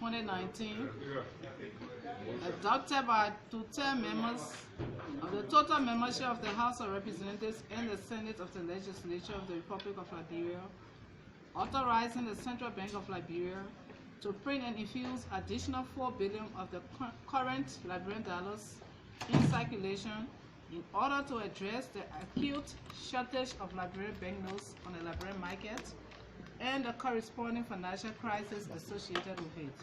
2019, adopted by 210 members of the total membership of the House of Representatives and the Senate of the Legislature of the Republic of Liberia, authorizing the Central Bank of Liberia to print and infuse additional $4 billion of the current Liberian dollars in circulation in order to address the acute shortage of Liberian banknotes on the Liberian market and the corresponding financial crisis associated with it.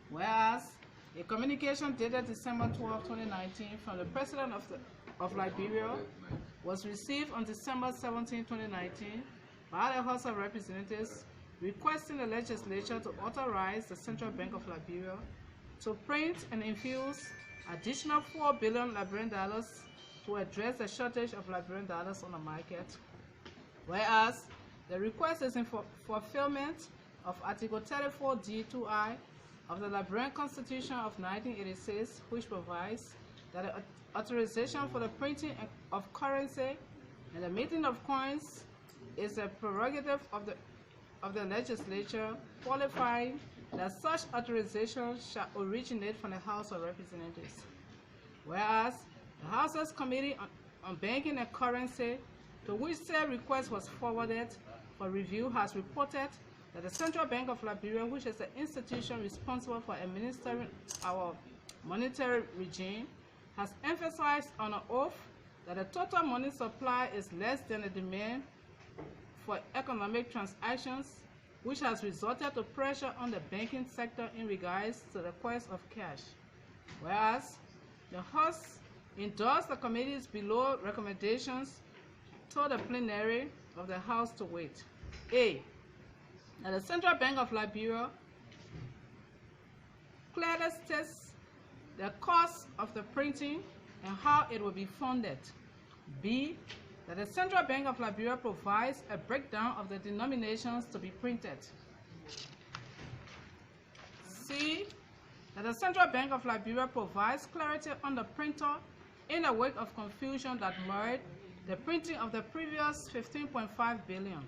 Whereas, a communication dated December 12, 2019 from the President of Liberia was received on December 17, 2019 by the House of Representatives requesting the legislature to authorize the Central Bank of Liberia to print and infuse additional $4 billion Liberian dollars to address the shortage of Liberian dollars on the market. Whereas, the request is in fulfillment of Article 34D2I of the Liberian Constitution of 1986, which provides that the authorization for the printing of currency and the minting of coins is a prerogative of the legislature, qualifying that such authorization shall originate from the House of Representatives. Whereas, the House's Committee on Banking and Currency, to which said request was forwarded for review, has reported that the Central Bank of Liberia, which is the institution responsible for administering our monetary regime, has emphasized on an oath that the total money supply is less than the demand for economic transactions, which has resulted to pressure on the banking sector in regards to the request of cash. Whereas, the House endorsed the committee's below recommendations to the plenary of the House to wait. A. That the Central Bank of Liberia clearly states the cost of the printing and how it will be funded. B. That the Central Bank of Liberia provides a breakdown of the denominations to be printed. C. That the Central Bank of Liberia provides clarity on the printer in a wake of confusion that marred the printing of the previous $15.5 billion.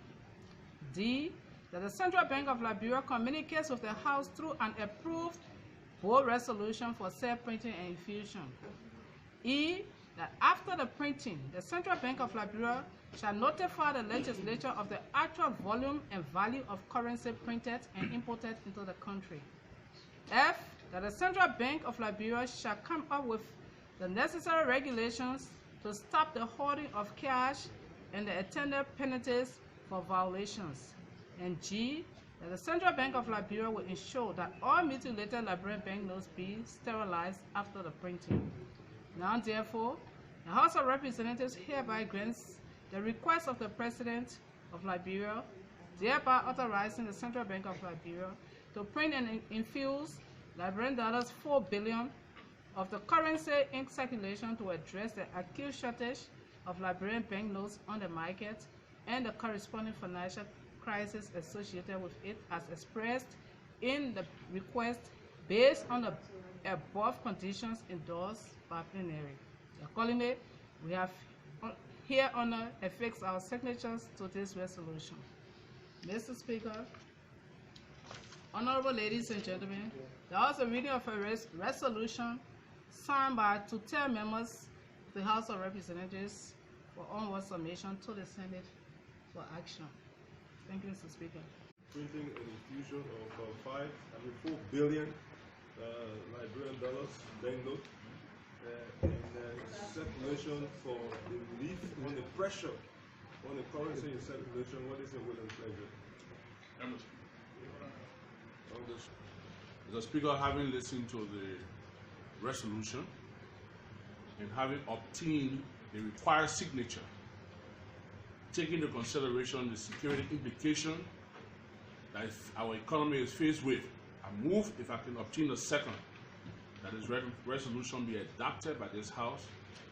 D. That the Central Bank of Liberia communicates with the House through an approved board resolution for said printing and infusion. E. That after the printing, the Central Bank of Liberia shall notify the legislature of the actual volume and value of currency printed and imported into the country. F. That the Central Bank of Liberia shall come up with the necessary regulations to stop the hoarding of cash and the attendant penalties for violations. And G. That the Central Bank of Liberia will ensure that all mutilated Liberian banknotes be sterilized after the printing. Now, therefore, the House of Representatives hereby grants the request of the President of Liberia, thereby authorizing the Central Bank of Liberia to print and infuse Liberian dollars $4 billion of the currency in circulation to address the acute shortage of Liberian banknotes on the market and the corresponding financial crisis associated with it, as expressed in the request based on the above conditions endorsed by plenary. Accordingly, we have hereunder affixed our signatures to this resolution. Mr. Speaker, honorable ladies and gentlemen, there was a reading of a resolution signed by 210 members of the House of Representatives for onward submission to the Senate for action. Thank you, Mr. Speaker. Printing an infusion of 4 billion Liberian dollars banknote in circulation for the relief on the pressure on the currency in circulation. What is your will and pleasure? Mr. Speaker, having listened to the resolution and having obtained the required signature, taking into consideration the security implication that our economy is faced with, I move, if I can obtain a second, that this resolution be adopted by this House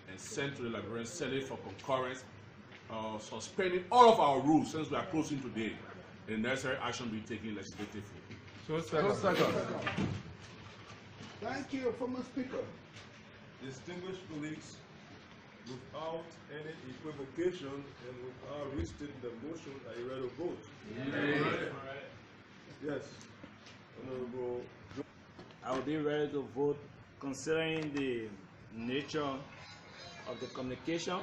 and sent to the Liberian Senate for concurrence, suspending all of our rules since we are closing today, and necessary action be taken legislatively. So second. Thank you, former Speaker. Distinguished colleagues, without any equivocation and without restating the motion, are you ready to vote? Yes. Yes. Honorable I will be ready to vote considering the nature of the communication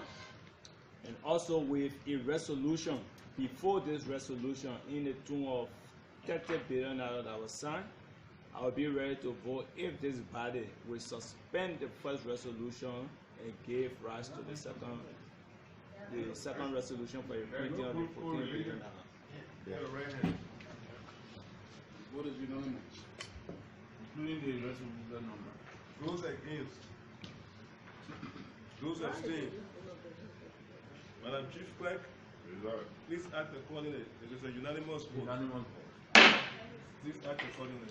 and also with a resolution before this resolution in the tune of $30 billion that was signed. I will be ready to vote if this body will suspend the first resolution and give rise to the second resolution for a printing of the $14 billion. Vote is unanimous, including the resolution number. Those against? Those abstain? Madam Chief Clerk, please act accordingly. It is a unanimous vote. Unanimous. Please act accordingly.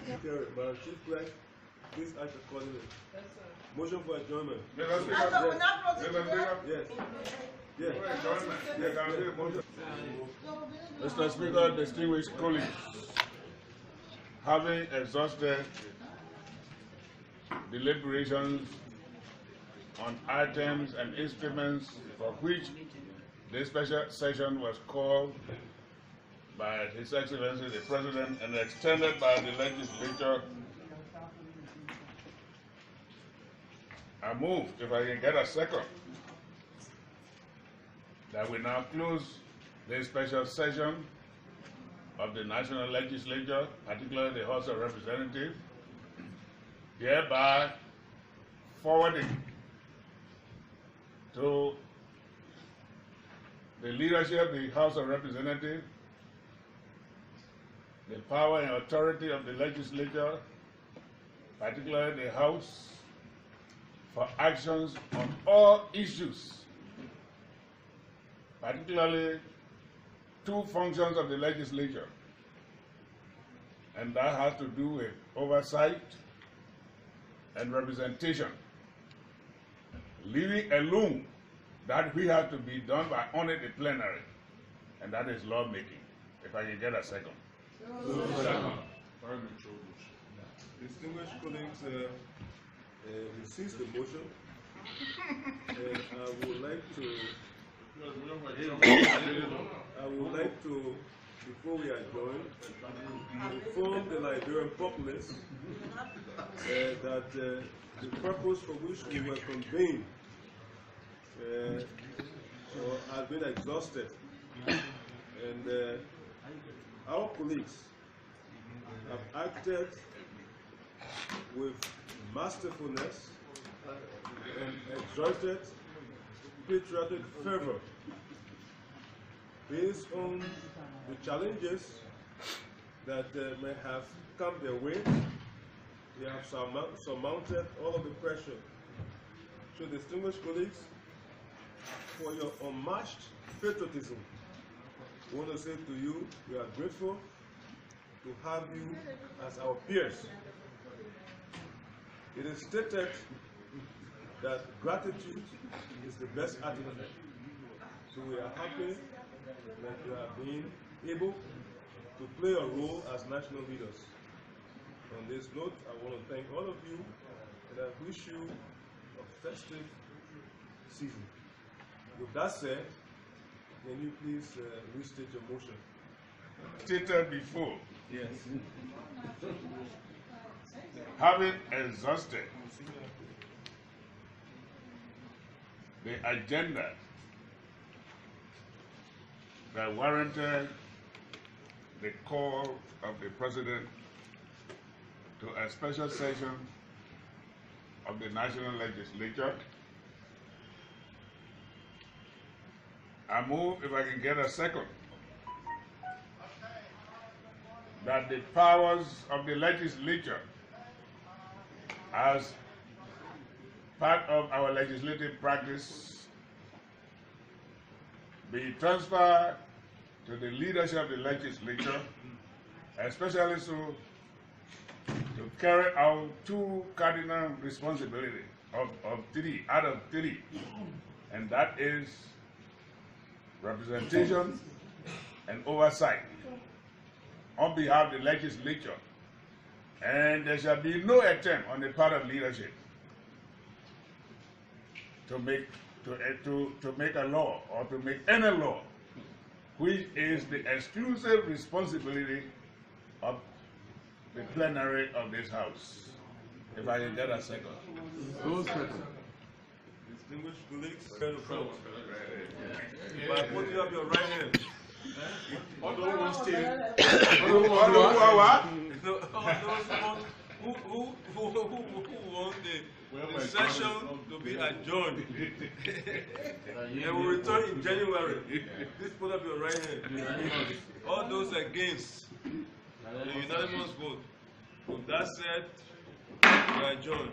Okay. Madam Chief Clerk, please act accordingly. Motion for adjournment. Yes. Yes. Mr. Speaker, distinguished colleagues, having exhausted deliberations on items and instruments for which this special session was called by His Excellency the President and extended by the legislature, I move, if I can get a second, that we now close this special session of the National Legislature, particularly the House of Representatives, hereby forwarding to the leadership of the House of Representatives the power and authority of the legislature, particularly the House, for actions on all issues, particularly two functions of the legislature, and that has to do with oversight and representation, leaving alone that we have to be done by only the plenary, and that is lawmaking. If I can get a second. Distinguished colleagues, we cease the motion, and I would like to, before we adjourn, inform the Liberian populace that the purpose for which we were convened has been exhausted, and our colleagues have acted with masterfulness and exerted patriotic fervor based on the challenges that may have come their way. They have surmounted all of the pressure. So, distinguished colleagues, for your unmatched patriotism, I want to say to you, we are grateful to have you as our peers. It is stated that gratitude is the best attitude. So we are happy that you have been able to play a role as national leaders. On this note, I want to thank all of you and I wish you a festive season. With that said, can you please restate your motion? Stated before, Yes. having exhausted the agenda that warranted the call of the President to a special session of the National Legislature, I move, if I can get a second, that the powers of the legislature as part of our legislative practice be transferred to the leadership of the legislature, especially so to carry out two cardinal responsibilities out of three, and that is representation and oversight on behalf of the legislature, and there shall be no attempt on the part of leadership to make a law or to make any law which is the exclusive responsibility of the plenary of this house. If I can get a second. Distinguished colleagues, stand front. By putting up your right hand. All those who stay. Who want the session to be adjourned? They will return in January. Please put up your right hand. All those against the unanimous vote. With that said, we adjourn.